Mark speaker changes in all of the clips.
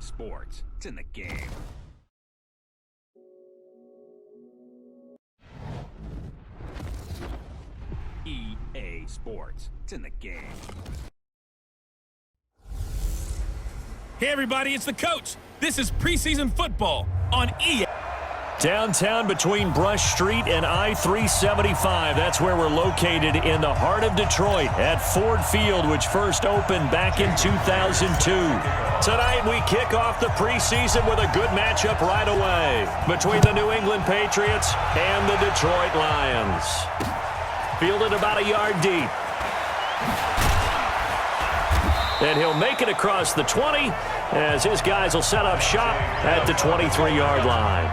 Speaker 1: Sports. It's in the game. EA Sports. It's in the game.
Speaker 2: Hey everybody, it's the coach. This is preseason football on EA.
Speaker 3: Downtown between Brush Street and I-375. That's where we're located in the heart of Detroit at Ford Field, which first opened back in 2002. Tonight we kick off the preseason with a good matchup right away between the New England Patriots and the Detroit Lions. Fielded about a yard deep. And he'll make it across the 20 as his guys will set up shop at the 23-yard line.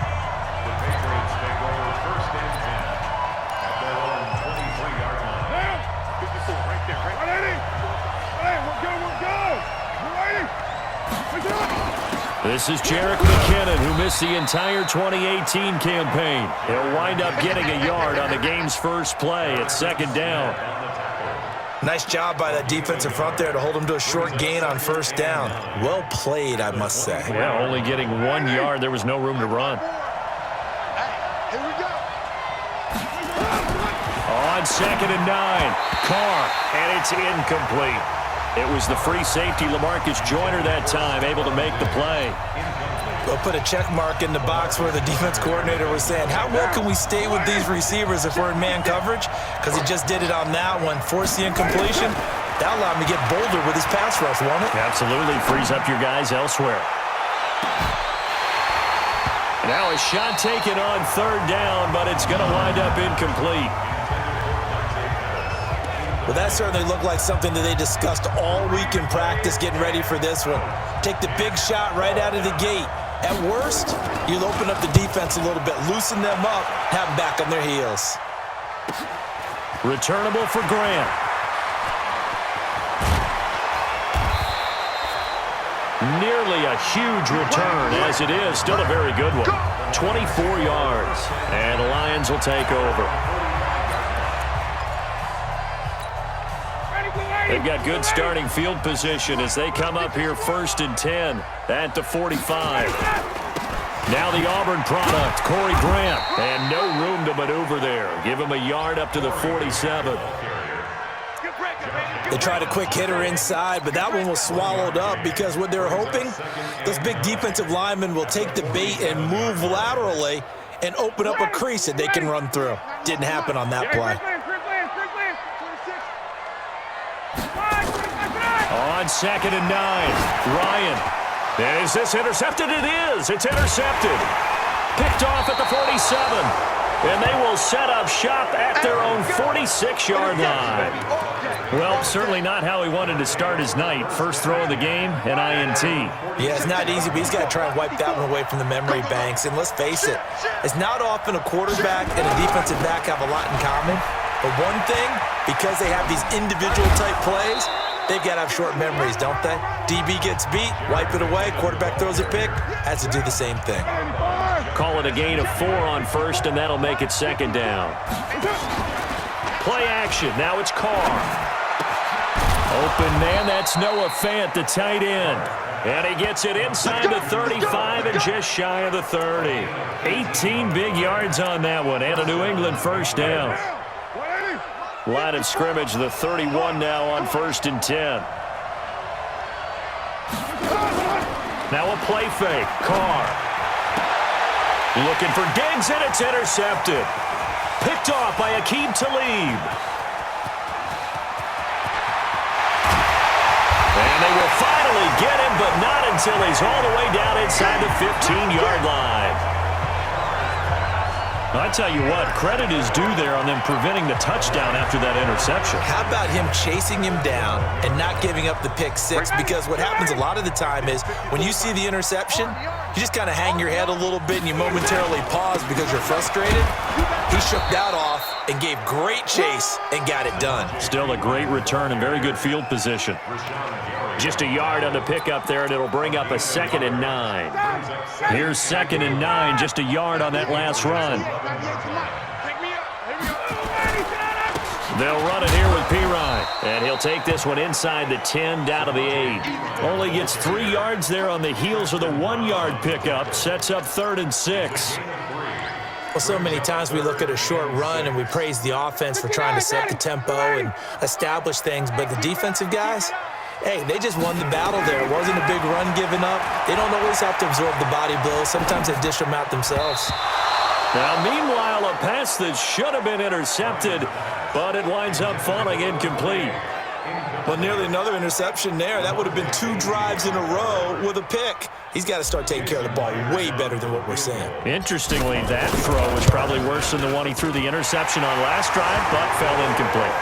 Speaker 3: This is Jerick McKinnon, who missed the entire 2018 campaign. He'll wind up getting a yard on the game's first play at second down.
Speaker 4: Nice job by that defensive front there to hold him to a short gain on first down. Well played, I must say.
Speaker 3: Yeah, only getting 1 yard. There was no room to run.
Speaker 5: Here we go.
Speaker 3: On 2nd and 9, Carr, and it's incomplete. It was the free safety, LaMarcus Joyner, that time, able to make the play.
Speaker 4: We'll put a check mark in the box where the defense coordinator was saying, how well can we stay with these receivers if we're in man coverage? Because he just did it on that one, forced the incompletion. That allowed him to get bolder with his pass rush, won't it?
Speaker 3: Absolutely, frees up your guys elsewhere. Now a shot taken on third down, but it's going to wind up incomplete.
Speaker 4: Well, that certainly looked like something that they discussed all week in practice getting ready for this one. Take the big shot right out of the gate. At worst, you'll open up the defense a little bit, loosen them up, have them back on their heels.
Speaker 3: Returnable for Grant. Nearly a huge return, as it is. Still a very good one. 24 yards, and the Lions will take over. They've got good starting field position as they come up here 1st and 10 at the 45. Now the Auburn product, Corey Grant, and no room to maneuver there. Give him a yard up to the 47.
Speaker 4: They tried a quick hitter inside, but that one was swallowed up because what they're hoping, those big defensive linemen will take the bait and move laterally and open up a crease that they can run through. Didn't happen on that play.
Speaker 3: On 2nd and 9, Ryan. Is this intercepted? It is. It's intercepted. Picked off at the 47. And they will set up shop at their own 46-yard line. Well, certainly not how he wanted to start his night. First throw of the game, an INT.
Speaker 4: Yeah, it's not easy, but he's got to try and wipe that one away from the memory banks. And let's face it, it's not often a quarterback and a defensive back have a lot in common. But one thing, because they have these individual type plays, they've got to have short memories, don't they? DB gets beat, wipe it away, quarterback throws a pick, has to do the same thing.
Speaker 3: Call it a gain of 4 on first, and that'll make it second down. Play action, now it's Carr. Open man, that's Noah Fant, the tight end. And he gets it inside the 35 and just shy of the 30. 18 big yards on that one, and a New England first down. Line of scrimmage, the 31 now on 1st and 10. Now a play fake. Carr. Looking for Diggs, and it's intercepted. Picked off by Aqib Talib. And they will finally get him, but not until he's all the way down inside the 15-yard line. I tell you what, credit is due there on them preventing the touchdown after that interception.
Speaker 4: How about him chasing him down and not giving up the pick six? Because what happens a lot of the time is when you see the interception, you just kind of hang your head a little bit and you momentarily pause because you're frustrated. He shook that off and gave great chase and got it done.
Speaker 3: Still a great return and very good field position. Just a yard on the pickup there, and it'll bring up a 2nd and 9. Here's 2nd and 9, just a yard on that last run. They'll run it here with Pirine. And he'll take this one inside the 10, down to the 8. Only gets 3 yards there on the heels of the 1-yard pickup. Sets up 3rd and 6.
Speaker 4: Well, so many times we look at a short run and we praise the offense for trying to set the tempo and establish things. But the defensive guys, hey, they just won the battle there. It wasn't a big run given up. They don't always have to absorb the body blows. Sometimes they dish them out themselves.
Speaker 3: Now, meanwhile, a pass that should have been intercepted, but it winds up falling incomplete.
Speaker 4: Well, nearly another interception there. That would have been 2 drives in a row with a pick. He's got to start taking care of the ball way better than what we're seeing.
Speaker 3: Interestingly, that throw was probably worse than the one he threw the interception on last drive, but fell incomplete.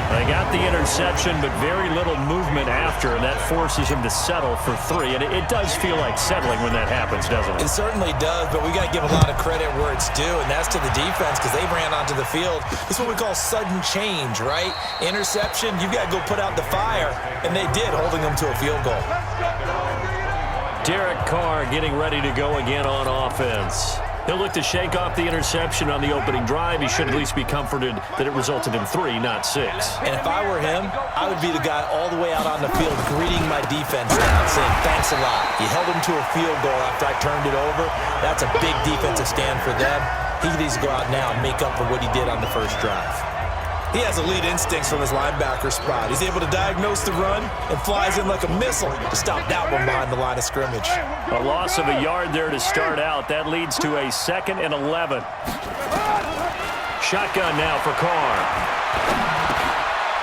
Speaker 3: They got the interception, but very little movement after, and that forces him to settle for 3. And it does feel like settling when that happens, doesn't it?
Speaker 4: It certainly does, but we got to give a lot of credit where it's due, and that's to the defense because they ran onto the field. This is what we call sudden change, right? Interception, you've got to go put out the fire, and they did, holding them to a field goal.
Speaker 3: Derek Carr getting ready to go again on offense. He'll look to shake off the interception on the opening drive. He should at least be comforted that it resulted in 3, not 6.
Speaker 4: And if I were him, I would be the guy all the way out on the field greeting my defense down, saying, thanks a lot. You held him to a field goal after I turned it over. That's a big defensive stand for them. He needs to go out now and make up for what he did on the first drive. He has elite instincts from his linebacker spot. He's able to diagnose the run and flies in like a missile to stop that one behind the line of scrimmage.
Speaker 3: A loss of a yard there to start out. That leads to a 2nd and 11. Shotgun now for Carr.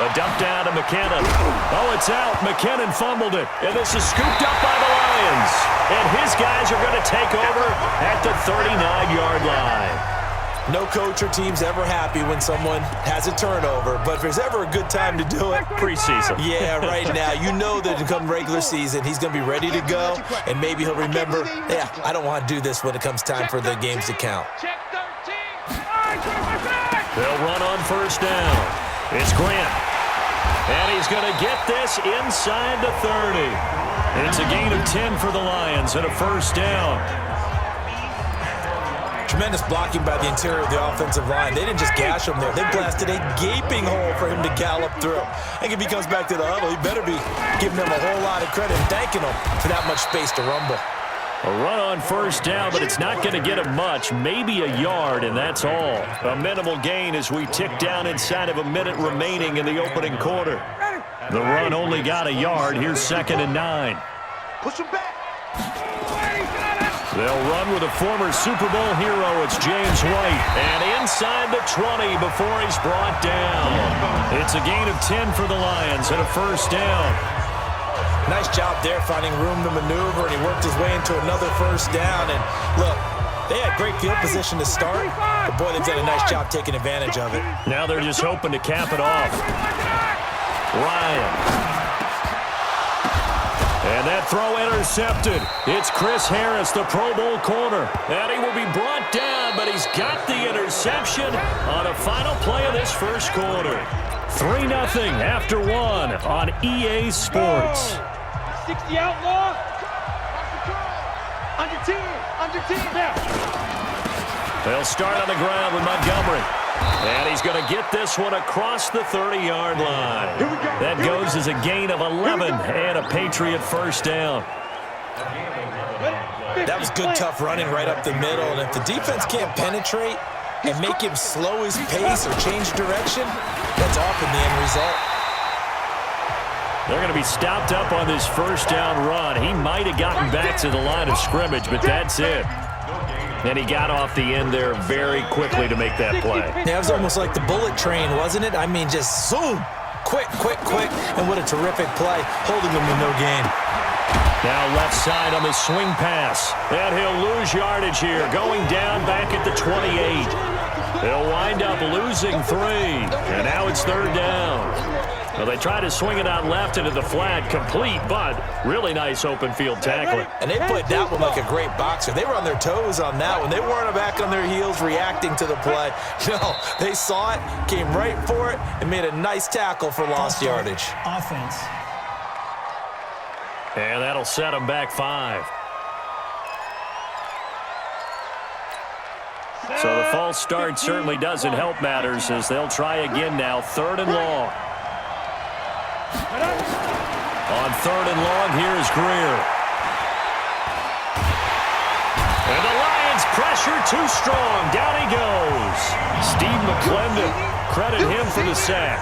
Speaker 3: A dump down to McKinnon. Oh, it's out. McKinnon fumbled it. And this is scooped up by the Lions. And his guys are going to take over at the 39-yard line.
Speaker 4: No coach or team's ever happy when someone has a turnover, but if there's ever a good time to do it,
Speaker 3: preseason.
Speaker 4: Yeah, right now. You know that come regular season, he's going to be ready to go, and maybe he'll remember, yeah, I don't want to do this when it comes time for the games to count.
Speaker 3: They'll run on 1st down. It's Grant. And he's going to get this inside the 30. It's a gain of 10 for the Lions and a 1st down.
Speaker 4: Tremendous blocking by the interior of the offensive line. They didn't just gash him there. They blasted a gaping hole for him to gallop through. I think if he comes back to the huddle, he better be giving them a whole lot of credit and thanking them for that much space to rumble.
Speaker 3: A run on 1st down, but it's not going to get him much. Maybe a yard, and that's all. A minimal gain as we tick down inside of a minute remaining in the opening quarter. The run only got a yard. Here's 2nd and 9.
Speaker 5: Push him back.
Speaker 3: They'll run with a former Super Bowl hero. It's James White. And inside the 20 before he's brought down. It's a gain of 10 for the Lions and a 1st down.
Speaker 4: Nice job there finding room to maneuver, and he worked his way into another 1st down. And look, they had great field position to start, but boy, they've done a nice job taking advantage of it.
Speaker 3: Now they're just hoping to cap it off. Ryan. And that throw intercepted. It's Chris Harris, the Pro Bowl corner. And he will be brought down, but he's got the interception on the final play of this 1st quarter. 3-0 after 1 on EA Sports.
Speaker 5: 60 outlaw. Under 10. Now.
Speaker 3: They'll start on the ground with Montgomery. And he's going to get this one across the 30-yard line. That goes as a gain of 11 and a Patriot 1st down.
Speaker 4: That was good, tough running right up the middle. And if the defense can't penetrate and make him slow his pace or change direction, that's often the end result.
Speaker 3: They're going to be stopped up on this 1st down run. He might have gotten back to the line of scrimmage, but that's it. And he got off the end there very quickly to make that play.
Speaker 4: Yeah, it was almost like the bullet train, wasn't it? I mean, just zoom, quick, and what a terrific play, holding them to no gain.
Speaker 3: Now left side on the swing pass. And he'll lose yardage here, going down back at the 28. They'll wind up losing 3, and now it's 3rd down. Well, they try to swing it out left into the flat, complete, but really nice open field tackling.
Speaker 4: And they played that one like a great boxer. They were on their toes on that one. They weren't back on their heels reacting to the play. No, they saw it, came right for it, and made a nice tackle for lost yardage.
Speaker 6: Offense.
Speaker 3: And that'll set them back 5. So the false start certainly doesn't help matters as they'll try again now. 3rd and long. On 3rd and long, here's Greer. And the Lions pressure too strong. Down he goes. Steve McClendon, credit him for the sack.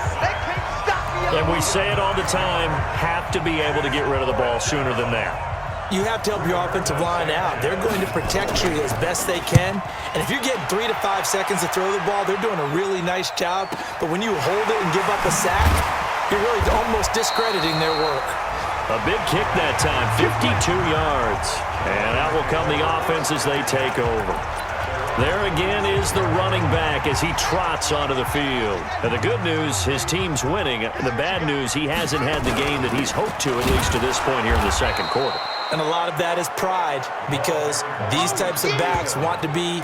Speaker 3: And we say it all the time, have to be able to get rid of the ball sooner than that.
Speaker 4: You have to help your offensive line out. They're going to protect you as best they can. And if you're getting 3 to 5 seconds to throw the ball, they're doing a really nice job. But when you hold it and give up a sack, you're really almost discrediting their work.
Speaker 3: A big kick that time, 52 yards. And out will come the offense as they take over. There again is the running back as he trots onto the field. And the good news, his team's winning. The bad news, he hasn't had the game that he's hoped to, at least to this point here in the 2nd quarter.
Speaker 4: And a lot of that is pride because these types of backs want to be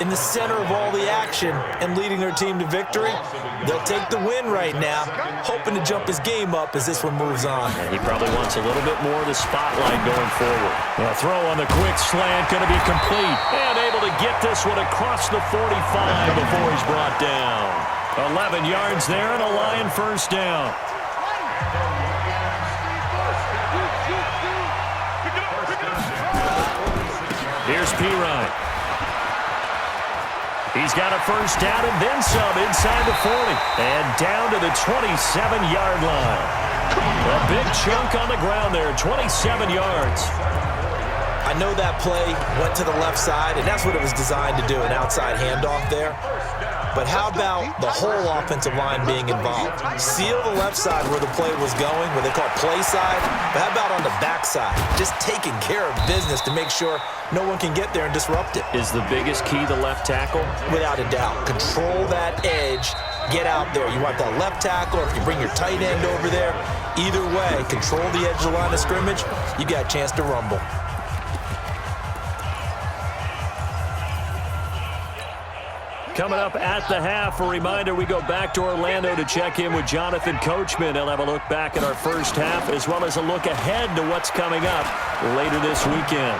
Speaker 4: in the center of all the action and leading their team to victory. They'll take the win right now, hoping to jump his game up as this one moves on.
Speaker 3: And he probably wants a little bit more of the spotlight going forward. The throw on the quick slant going to be complete. And able to get this one across the 45 before he's brought down. 11 yards there and a Lion 1st down. Here's Pirine. He's got a 1st down and then some inside the 40. And down to the 27-yard line. A big chunk on the ground there, 27 yards.
Speaker 4: I know that play went to the left side, and that's what it was designed to do, an outside handoff there. But how about the whole offensive line being involved? Seal the left side where the play was going, what they call play side. But how about on the back side? Just taking care of business to make sure no one can get there and disrupt it.
Speaker 3: Is the biggest key the left tackle?
Speaker 4: Without a doubt. Control that edge. Get out there. You want that left tackle, or if you bring your tight end over there, either way, control the edge of the line of scrimmage, you got a chance to rumble.
Speaker 3: Coming up at the half, a reminder, we go back to Orlando to check in with Jonathan Coachman. He'll have a look back at our 1st half as well as a look ahead to what's coming up later this weekend.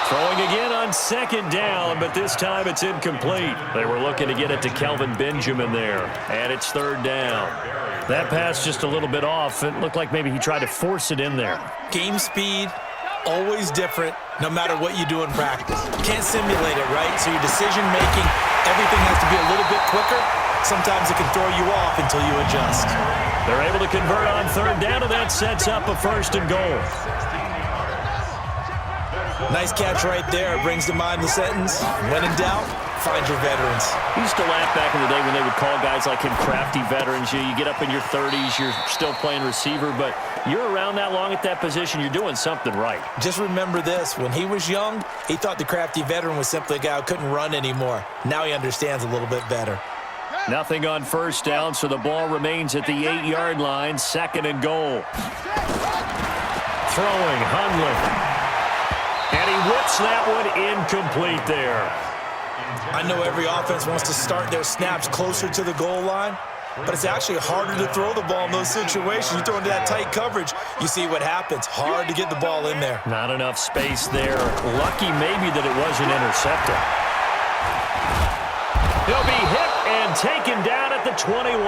Speaker 3: Throwing again on 2nd down, but this time it's incomplete. They were looking to get it to Kelvin Benjamin there, and it's 3rd down. That pass just a little bit off. It looked like maybe he tried to force it in there.
Speaker 4: Game speed, always different, no matter what you do in practice. You can't simulate it, right? So your decision-making, everything has to be a little bit quicker. Sometimes it can throw you off until you adjust.
Speaker 3: They're able to convert on 3rd down, and that sets up a 1st and goal.
Speaker 4: Nice catch right there. Brings to mind the sentence, when in doubt, find your veterans.
Speaker 3: We used to laugh back in the day when they would call guys like him crafty veterans. You get up in your 30s, you're still playing receiver, but you're around that long at that position, you're doing something right.
Speaker 4: Just remember this. When he was young, he thought the crafty veteran was simply a guy who couldn't run anymore. Now he understands a little bit better.
Speaker 3: Nothing on 1st down, so the ball remains at the 8-yard line, 2nd and goal. Throwing, Hundley. And he whips that one incomplete there.
Speaker 4: I know every offense wants to start their snaps closer to the goal line, but it's actually harder to throw the ball in those situations. You throw into that tight coverage, you see what happens. Hard to get the ball in there.
Speaker 3: Not enough space there. Lucky maybe that it wasn't intercepted. He'll be hit and taken down at the 21.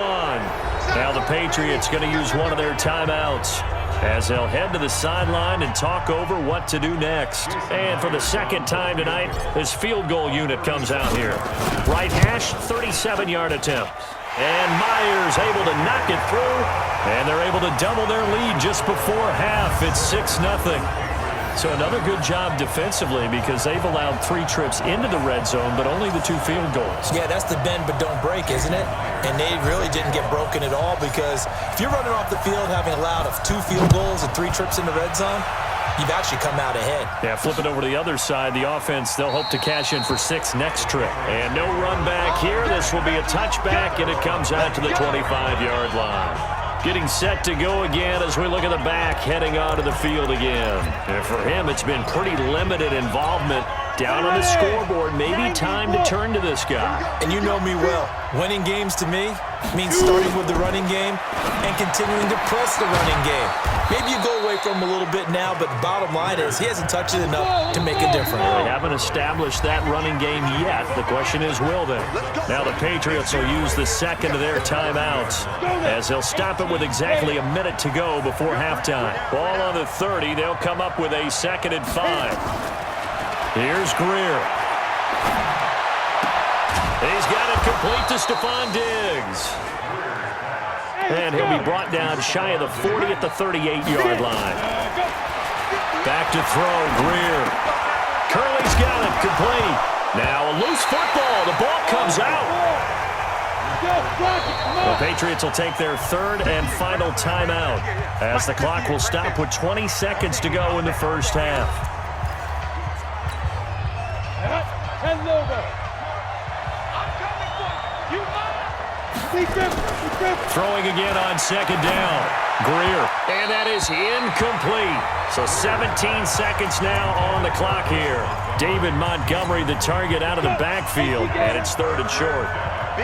Speaker 3: Now the Patriots going to use one of their timeouts as they'll head to the sideline and talk over what to do next. And for the 2nd time tonight, this field goal unit comes out here. Right hash, 37-yard attempt. And Myers able to knock it through, and they're able to double their lead just before half. It's 6-0. So another good job defensively because they've allowed 3 trips into the red zone, but only the 2 field goals.
Speaker 4: Yeah, that's the bend but don't break, isn't it? And they really didn't get broken at all because if you're running off the field having allowed 2 field goals and 3 trips in the red zone, you've actually come out ahead.
Speaker 3: Yeah, flip it over to the other side. The offense, they'll hope to cash in for 6 next trip. And no run back here. This will be a touchback, and it comes out to the 25-yard line. Getting set to go again as we look at the back heading onto the field again. And for him, it's been pretty limited involvement Down on the scoreboard, maybe time to turn to this guy.
Speaker 4: And you know me well. Winning games to me means starting with the running game and continuing to press the running game. Maybe you go away from him a little bit now, but the bottom line is he hasn't touched it enough to make a difference.
Speaker 3: They haven't established that running game yet. The question is, will they? Now the Patriots will use the second of their timeouts as they'll stop it with exactly a minute to go before halftime. Ball on the 30. They'll come up with a 2nd and 5. Here's Greer. He's got it complete to Stephon Diggs. And he'll be brought down shy of the 40 at the 38-yard line. Back to throw, Greer. Curley's got it complete. Now a loose football. The ball comes out. The Patriots will take their 3rd and final timeout as the clock will stop with 20 seconds to go in the first half. Throwing again on 2nd down. Greer. And that is incomplete. So 17 seconds now on the clock here. David Montgomery, the target out of the backfield. And it's 3rd and short.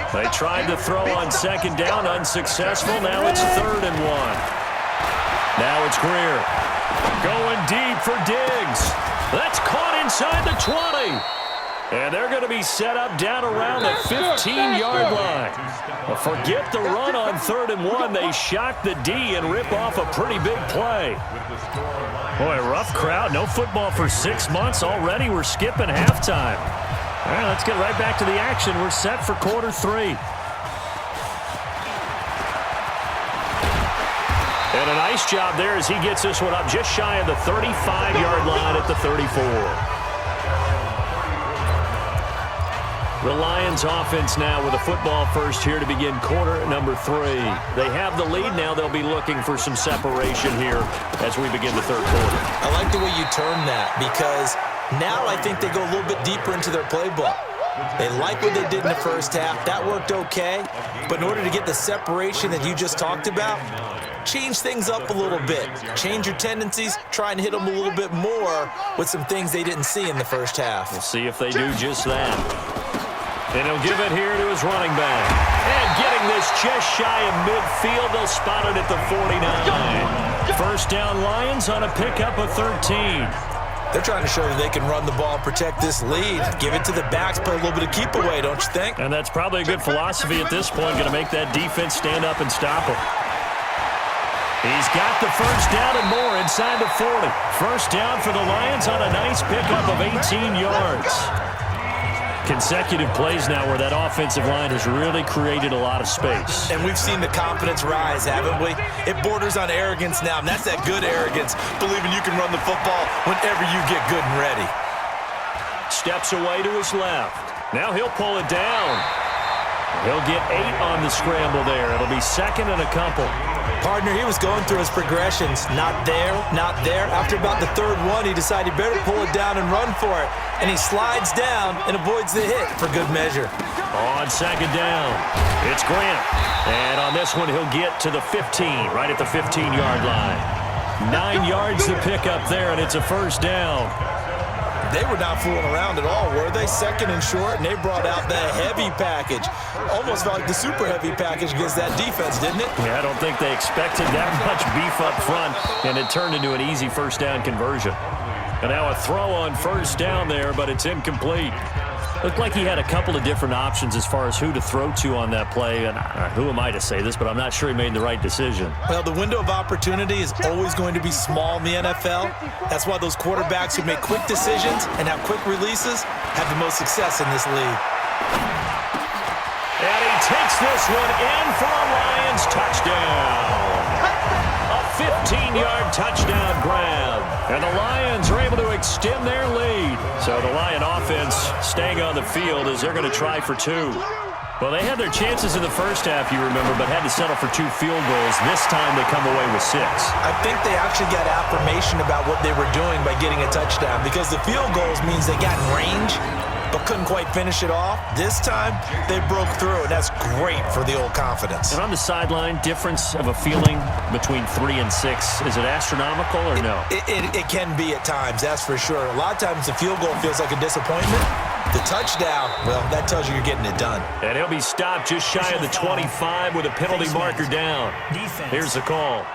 Speaker 3: They tried to throw on 2nd down. Unsuccessful. Now it's 3rd and 1. Now it's Greer. Going deep for Diggs. That's caught inside the 20. And they're going to be set up down around the 15-yard line. Well, forget the run on 3rd and 1. They shock the D and rip off a pretty big play. Boy, rough crowd. No football for 6 months already. We're skipping halftime. All right, let's get right back to the action. We're set for quarter 3. And a nice job there as he gets this one up just shy of the 35-yard line at the 34. The Lions offense now with a football first here to begin quarter number 3. They have the lead now. They'll be looking for some separation here as we begin the 3rd quarter.
Speaker 4: I like the way you term that because now I think they go a little bit deeper into their playbook. They like what they did in the first half. That worked okay. But in order to get the separation that you just talked about, change things up a little bit. Change your tendencies. Try and hit them a little bit more with some things they didn't see in the first half.
Speaker 3: We'll see if they do just that. And he'll give it here to his running back. And getting this just shy of midfield. They'll spot it at the 49. First down Lions on a pickup of 13.
Speaker 4: They're trying to show that they can run the ball and protect this lead. Give it to the backs, play a little bit of keep away, don't you think?
Speaker 3: And that's probably a good philosophy at this point. Going to make that defense stand up and stop him. He's got the first down and more inside the 40. First down for the Lions on a nice pickup of 18 yards. Consecutive plays now where that offensive line has really created a lot of space.
Speaker 4: And we've seen the confidence rise, haven't we? It borders on arrogance now, and that's that good arrogance, believing you can run the football whenever you get good and ready.
Speaker 3: Steps away to his left. Now he'll pull it down. He'll get 8 on the scramble there. It'll be 2nd and a couple.
Speaker 4: Partner, he was going through his progressions. Not there, not there. After about the 3rd one, he decided he better pull it down and run for it. And he slides down and avoids the hit for good measure.
Speaker 3: On 2nd down, it's Grant. And on this one, he'll get to the 15, right at the 15-yard line. 9 yards to pick up there, and it's a first down.
Speaker 4: They were not fooling around at all, were they? 2nd and short, and they brought out the heavy package. Almost felt like the super heavy package against that defense, didn't it?
Speaker 3: Yeah, I don't think they expected that much beef up front, and it turned into an easy first down conversion. And now a throw on first down there, but it's incomplete. Looked like he had a couple of different options as far as who to throw to on that play. And who am I to say this, but I'm not sure he made the right decision.
Speaker 4: Well, the window of opportunity is always going to be small in the NFL. That's why those quarterbacks who make quick decisions and have quick releases have the most success in this league.
Speaker 3: And he takes this one in for a Lions touchdown. A 15-yard touchdown grab. And the Lions are able to extend their lead. So the Lion offense staying on the field as they're going to try for 2. Well, they had their chances in the first half, you remember, but had to settle for 2 field goals. This time they come away with 6.
Speaker 4: I think they actually got affirmation about what they were doing by getting a touchdown because the field goals means they got in range but couldn't couldn't quite finish it off. This time, they broke through, and that's great for the old confidence.
Speaker 3: And on the sideline, difference of a feeling between 3 and 6, is it astronomical or no?
Speaker 4: It can be at times, that's for sure. A lot of times the field goal feels like a disappointment. The touchdown, well, that tells you you're getting it done.
Speaker 3: And he'll be stopped just shy of the 25 with a penalty marker down. Here's the call.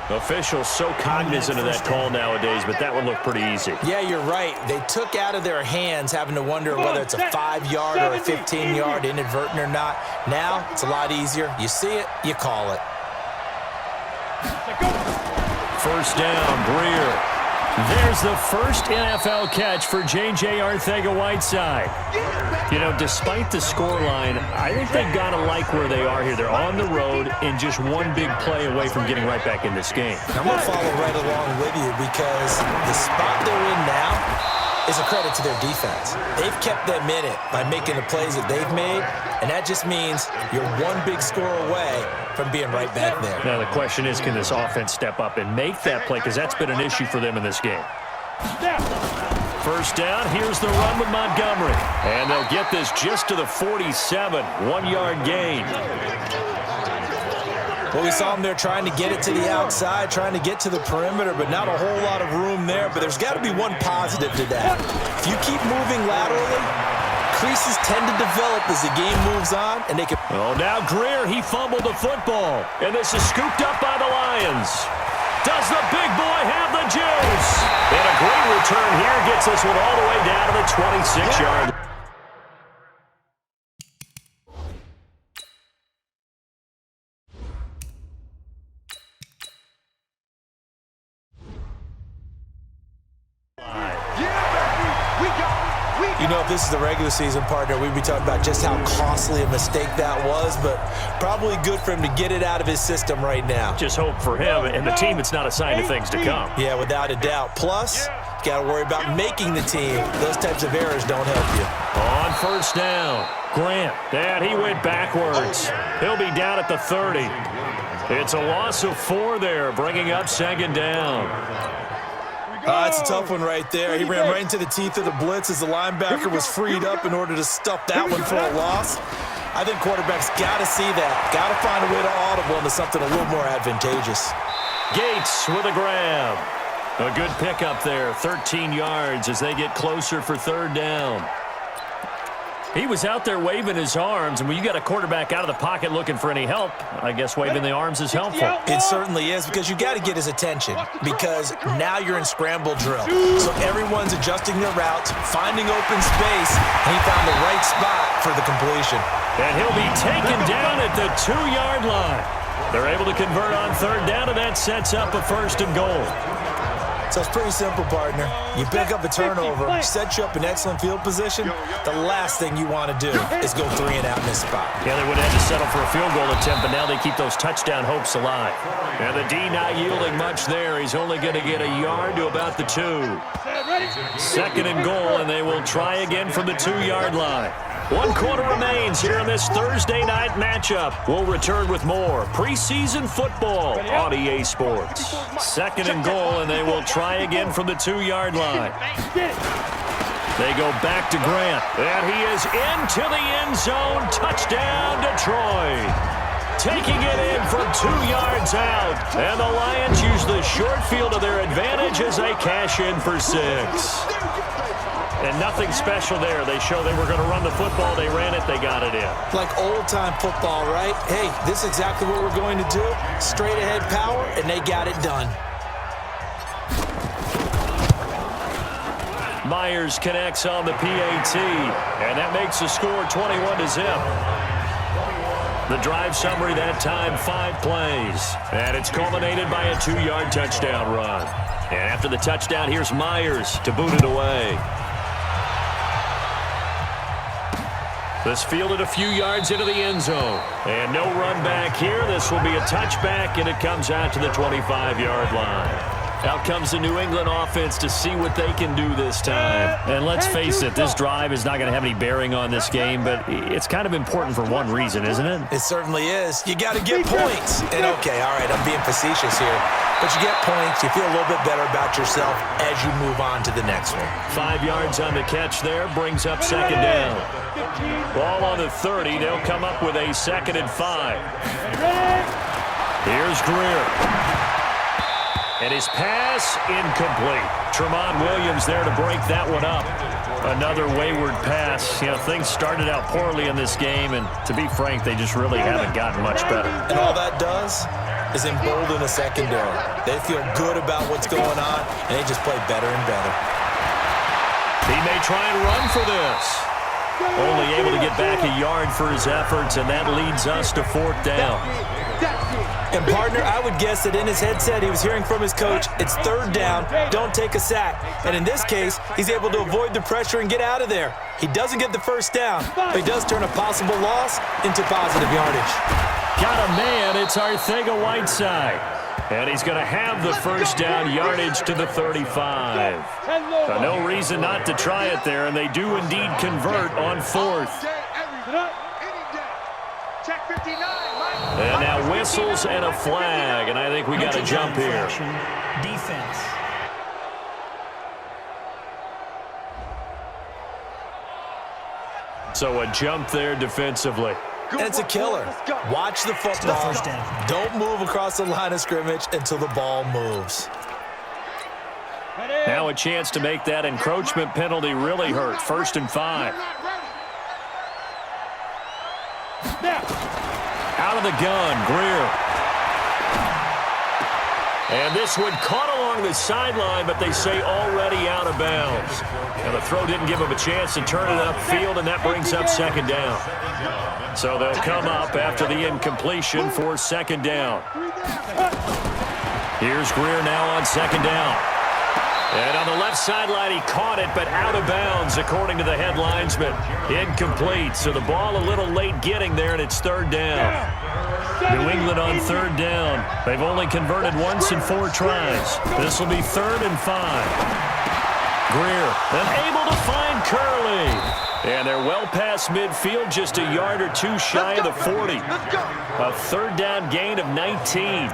Speaker 3: Officials so cognizant of that call nowadays, but that would look pretty easy.
Speaker 4: Yeah, you're right. They took out of their hands having to wonder whether it's a 5-yard or a 15-yard, inadvertent or not. Now, it's a lot easier. You see it, you call it.
Speaker 3: First down, Greer. There's the first NFL catch for J.J. Arcega-Whiteside. You know, despite the scoreline, I think they've got to like where they are here. They're on the road and just one big play away from getting right back in this game.
Speaker 4: I'm going to follow right along with you because the spot they're in now is a credit to their defense. They've kept them in it by making the plays that they've made, and that just means you're one big score away from being right back there.
Speaker 3: Now the question is, can this offense step up and make that play? Because that's been an issue for them in this game. First down, here's the run with Montgomery. And they'll get this just to the 47, 1-yard gain.
Speaker 4: Well, we saw them there trying to get it to the outside, trying to get to the perimeter, but not a whole lot of room there. But there's got to be one positive to that. If you keep moving laterally, creases tend to develop as the game moves on, and they can...
Speaker 3: Oh, now Greer, he fumbled the football. And this is scooped up by the Lions. Does the big boy have the juice? And a great return here gets this one all the way down to the 26-yard line.
Speaker 4: You know, if this is the regular season, partner, we'd be talking about just how costly a mistake that was, but probably good for him to get it out of his system right now.
Speaker 3: Just hope for him and the team it's not a sign of things to come.
Speaker 4: Yeah, without a doubt. Plus, you got to worry about making the team. Those types of errors don't help you.
Speaker 3: On first down, Grant. And he went backwards. He'll be down at the 30. It's a loss of 4 there, bringing up second down.
Speaker 4: It's a tough one right there. He ran right into the teeth of the blitz as the linebacker was freed up in order to stuff that one for a loss. I think quarterbacks got to see that. Got to find a way to audible into something a little more advantageous.
Speaker 3: Gates with a grab. A good pickup there, 13 yards as they get closer for third down. He was out there waving his arms, and when you got a quarterback out of the pocket looking for any help, I guess waving the arms is helpful.
Speaker 4: It certainly is, because you got to get his attention, because now you're in scramble drill. So everyone's adjusting their routes, finding open space, and he found the right spot for the completion.
Speaker 3: And he'll be taken down at the 2-yard line. They're able to convert on third down, and that sets up a first and goal.
Speaker 4: So it's pretty simple, partner. You pick up a turnover, set you up in excellent field position. The last thing you want to do is go 3 and out in this spot.
Speaker 3: Yeah, they would have had to settle for a field goal attempt, but now they keep those touchdown hopes alive. And the D not yielding much there. He's only going to get a yard to about the 2. Second and goal, and they will try again from the 2-yard line. 1 quarter remains here in this Thursday night matchup. We'll return with more preseason football on EA Sports. Second and goal, and they will try again from the 2-yard line. They go back to Grant, and he is into the end zone. Touchdown, Detroit. Taking it in from 2 yards out, and the Lions use the short field to their advantage as they cash in for 6. And nothing special there. They show they were going to run the football. They ran it. They got it in.
Speaker 4: Like old-time football, right? Hey, this is exactly what we're going to do. Straight-ahead power, and they got it done.
Speaker 3: Myers connects on the PAT, and that makes the score 21-0. The drive summary that time, 5 plays. And it's culminated by a 2-yard touchdown run. And after the touchdown, here's Myers to boot it away. This fielded a few yards into the end zone. And no run back here. This will be a touchback, and it comes out to the 25-yard line. Out comes the New England offense to see what they can do this time. And let's face it, this drive is not going to have any bearing on this game, but it's kind of important for one reason, isn't it?
Speaker 4: It certainly is. You got to get points. And okay, all right, I'm being facetious here. But you get points, you feel a little bit better about yourself as you move on to the next one.
Speaker 3: 5 yards on the catch there, brings up second down. Ball on the 30, they'll come up with a 2nd and 5. Here's Greer. And his pass incomplete. Tremont Williams there to break that one up. Another wayward pass. You know, things started out poorly in this game, and to be frank, they just really haven't gotten much better.
Speaker 4: And all that does is embolden a secondary. They feel good about what's going on, and they just play better and better.
Speaker 3: He may try and run for this. Only able to get back a yard for his efforts, and that leads us to 4th down.
Speaker 4: And, partner, I would guess that in his headset he was hearing from his coach, it's 3rd down, don't take a sack. And in this case, he's able to avoid the pressure and get out of there. He doesn't get the 1st down, but he does turn a possible loss into positive yardage.
Speaker 3: Got a man, it's Arcega-Whiteside. And he's going to have the 1st down yardage to the 35. No reason not to try it there, and they do indeed convert on 4th.
Speaker 5: Check 59.
Speaker 3: And now whistles and a flag, and I think we got a jump here.
Speaker 6: Defense.
Speaker 3: So a jump there defensively.
Speaker 4: And it's a killer. Watch the football. Don't move across the line of scrimmage until the ball moves.
Speaker 3: Now a chance to make that encroachment penalty really hurt. 1st and 5. Out of the gun, Greer. And this one caught along the sideline, but they say already out of bounds. And the throw didn't give him a chance to turn it upfield, and that brings up 2nd down. So they'll come up after the incompletion for 2nd down. Here's Greer now on 2nd down. And on the left sideline, he caught it, but out of bounds, according to the head linesman. Incomplete, so the ball a little late getting there, and it's 3rd down. New England on 3rd down. They've only converted once in 4 tries. This will be 3rd and 5. Greer, unable to find Curley. And they're well past midfield, just a yard or 2 shy of the 40. A 3rd down gain of 19.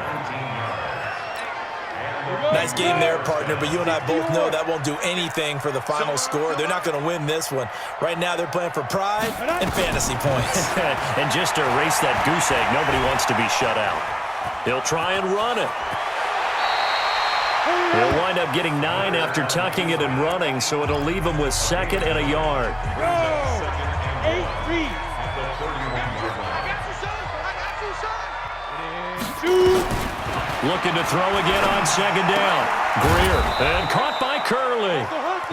Speaker 4: Nice game there, partner, but you and I both know that won't do anything for the final score. They're not going to win this one. Right now, they're playing for pride and fantasy points.
Speaker 3: And just to erase that goose egg, nobody wants to be shut out. He'll try and run it. He'll wind up getting 9 after tucking it and running, so it'll leave him with 2nd and a yard. Looking to throw again on 2nd down. Greer, and caught by Curley.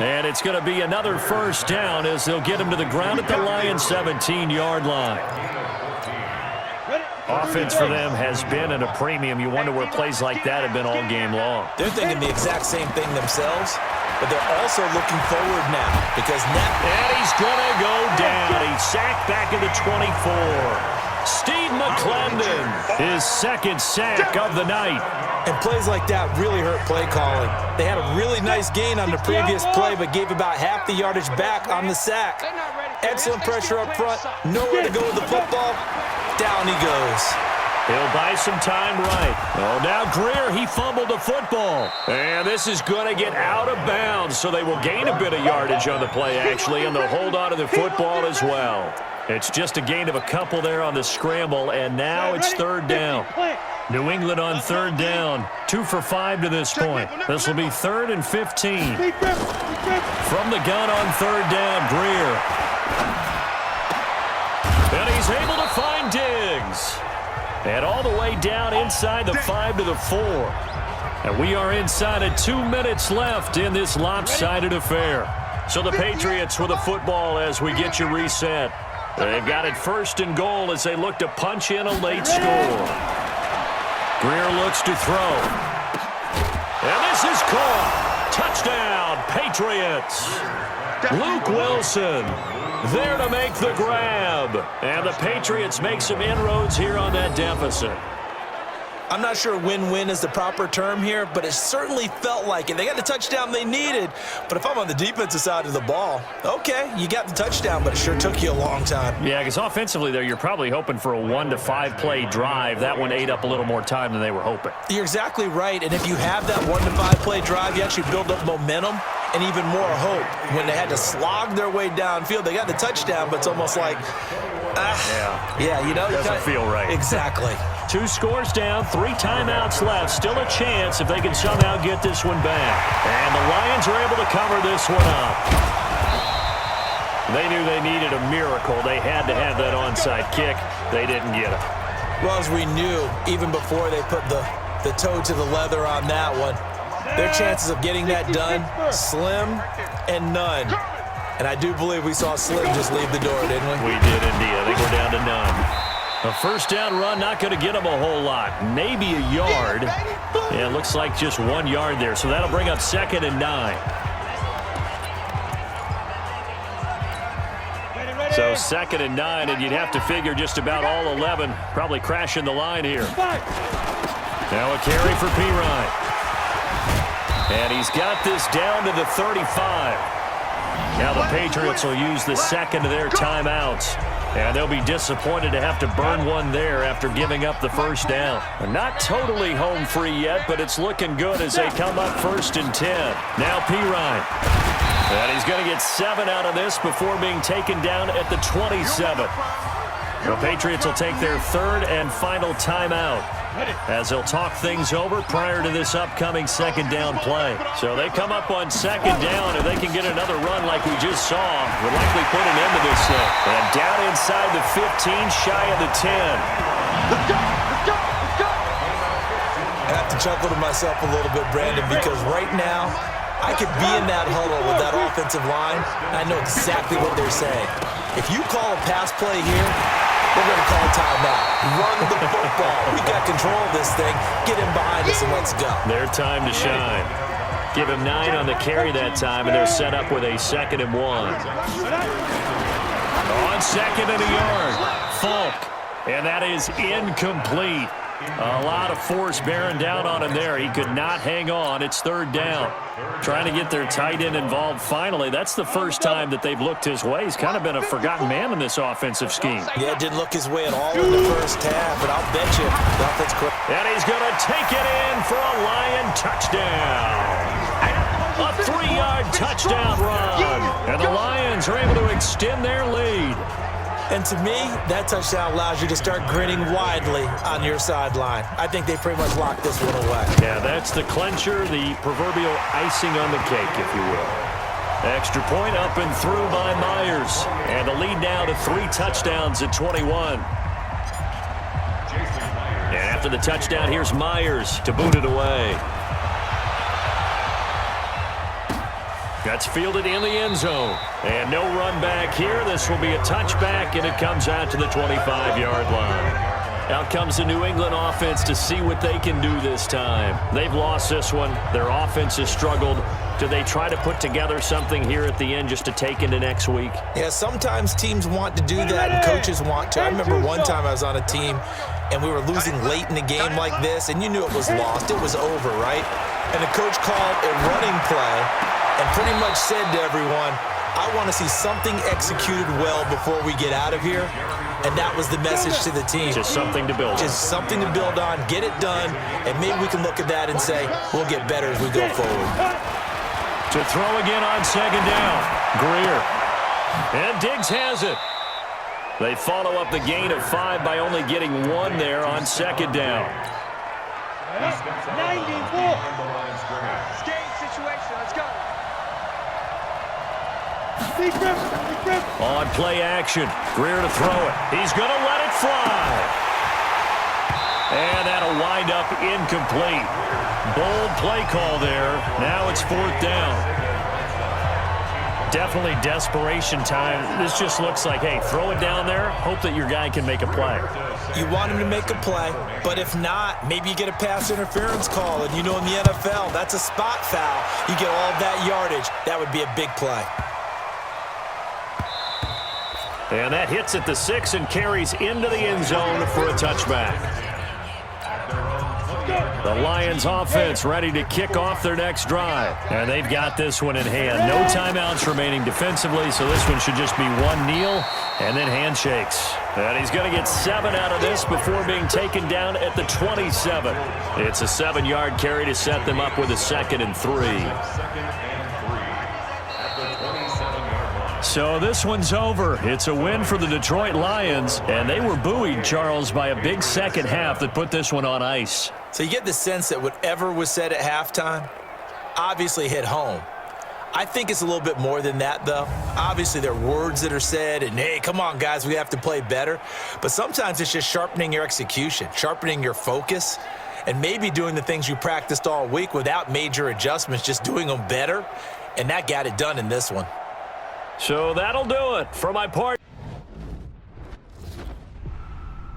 Speaker 3: And it's going to be another 1st down as they'll get him to the ground at the Lions' 17-yard line. Offense for them has been at a premium. You wonder where plays like that have been all game long.
Speaker 4: They're thinking the exact same thing themselves, but they're also looking forward now because now...
Speaker 3: And he's going to go down. He's sacked back at the 24. Steve McClendon, his 2nd sack of the night.
Speaker 4: And plays like that really hurt play calling. They had a really nice gain on the previous play, but gave about half the yardage back on the sack. Excellent pressure up front. Nowhere to go with the football. Down he goes.
Speaker 3: He'll buy some time right. Oh, now Greer, he fumbled the football. And this is going to get out of bounds, so they will gain a bit of yardage on the play, actually, and they'll hold on to the football as well. It's just a gain of a couple there on the scramble, and now it's 3rd down. New England on 3rd down. 2 for 5 to this point. This will be 3rd and 15. From the gun on 3rd down, Greer. And he's able to find Diggs. And all the way down inside the 5 to the 4. And we are inside of 2 minutes left in this lopsided affair. So the Patriots with the football as we get you reset. They've got it 1st and goal as they look to punch in a late score. Greer looks to throw. And this is caught. Touchdown, Patriots. Luke Wilson there to make the grab. And the Patriots make some inroads here on that deficit.
Speaker 4: I'm not sure win-win is the proper term here, but it certainly felt like it. They got the touchdown they needed, but if I'm on the defensive side of the ball, okay, you got the touchdown, but it sure took you a long time.
Speaker 3: Yeah, because offensively there, you're probably hoping for a 1 to 5 play drive. That one ate up a little more time than they were hoping.
Speaker 4: You're exactly right, and if you have that 1 to 5 play drive, you actually build up momentum and even more hope. When they had to slog their way downfield, they got the touchdown, but it's almost like, yeah, you know.
Speaker 3: Doesn't feel right.
Speaker 4: Exactly.
Speaker 3: 2 scores down, 3 timeouts left. Still a chance if they can somehow get this one back. And the Lions are able to cover this one up. They knew they needed a miracle. They had to have that onside kick. They didn't get it.
Speaker 4: Well, as we knew, even before they put the toe to the leather on that one, their chances of getting that done, slim and none. And I do believe we saw Slim just leave the door, didn't we?
Speaker 3: We did indeed. I think we're down to none. A first down run, not going to get them a whole lot. Maybe a yard. Yeah, it looks like just 1 yard there. So that'll bring up 2nd and 9. So 2nd and 9, and you'd have to figure just about all 11 probably crashing the line here. Now a carry for Pirine. And he's got this down to the 35. Now the Patriots will use the second of their timeouts. And they'll be disappointed to have to burn one there after giving up the first down. They're not totally home free yet, but it's looking good as they come up 1st and 10. Now Pirine. And he's going to get 7 out of this before being taken down at the 27. The Patriots will take their 3rd and final timeout as they'll talk things over prior to this upcoming 2nd down play. So they come up on 2nd down, and they can get another run like we just saw. Would likely put an end to this thing. And down inside the 15, shy of the 10.
Speaker 5: Let's go! Let's go! Let's go!
Speaker 4: I have to chuckle to myself a little bit, Brandon, because right now I could be in that huddle with that offensive line, and I know exactly what they're saying. If you call a pass play here, we're going to call timeout. Run the football. We got control of this thing. Get him behind us and let's go.
Speaker 3: Their time to shine. Give him 9 on the carry that time, and they're set up with a 2nd and 1. On 2nd and a yard. Falk. And that is incomplete. A lot of force bearing down on him there. He could not hang on. It's 3rd down. Trying to get their tight end involved finally. That's the first time that they've looked his way. He's kind of been a forgotten man in this offensive scheme.
Speaker 4: Yeah, didn't look his way at all in the first half, but I'll bet you the offense quick.
Speaker 3: And he's going to take it in for a Lion touchdown. A 3-yard touchdown run. And the Lions are able to extend their lead.
Speaker 4: And to me, that touchdown allows you to start grinning widely on your sideline. I think they pretty much locked this one away.
Speaker 3: Yeah, that's the clincher, the proverbial icing on the cake, if you will. Extra point up and through by Myers. And the lead now to 3 touchdowns at 21. And after the touchdown, here's Myers to boot it away. That's fielded in the end zone. And no run back here. This will be a touchback, and it comes out to the 25-yard line. Out comes the New England offense to see what they can do this time. They've lost this one. Their offense has struggled. Do they try to put together something here at the end just to take into next week?
Speaker 4: Yeah, sometimes teams want to do that and coaches want to. I remember one time I was on a team and we were losing late in the game like this, and you knew it was lost. It was over, right? And the coach called a running play and pretty much said to everyone, I want to see something executed well before we get out of here. And that was the message to the team.
Speaker 3: Just something to build on.
Speaker 4: Just something to build on, get it done, and maybe we can look at that and say, we'll get better as we go forward.
Speaker 3: To throw again on 2nd down. Greer. And Diggs has it. They follow up the gain of 5 by only getting 1 there on 2nd down.
Speaker 5: 94. Game situation. Let's go.
Speaker 3: On play action. Greer to throw it. He's going to let it fly. And that'll wind up incomplete. Bold play call there. Now it's 4th down. Definitely desperation time. This just looks like, hey, throw it down there. Hope that your guy can make a play.
Speaker 4: You want him to make a play, but if not, maybe you get a pass interference call. And you know in the NFL, that's a spot foul. You get all that yardage. That would be a big play.
Speaker 3: And that hits at the 6 and carries into the end zone for a touchback. The Lions offense ready to kick off their next drive. And they've got this one in hand. No timeouts remaining defensively, so this one should just be one kneel and then handshakes. And he's going to get 7 out of this before being taken down at the 27. It's a 7-yard carry to set them up with a 2nd and 3. So this one's over. It's a win for the Detroit Lions, and they were buoyed, Charles, by a big second half that put this one on ice.
Speaker 4: So you get the sense that whatever was said at halftime obviously hit home. I think it's a little bit more than that, though. Obviously, there are words that are said, and, hey, come on, guys, we have to play better. But sometimes it's just sharpening your execution, sharpening your focus, and maybe doing the things you practiced all week without major adjustments, just doing them better, and that got it done in this one.
Speaker 3: So that'll do it for my part.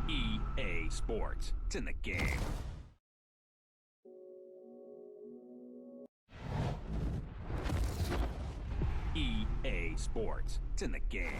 Speaker 1: EA Sports. It's in the game. EA Sports. It's in the game.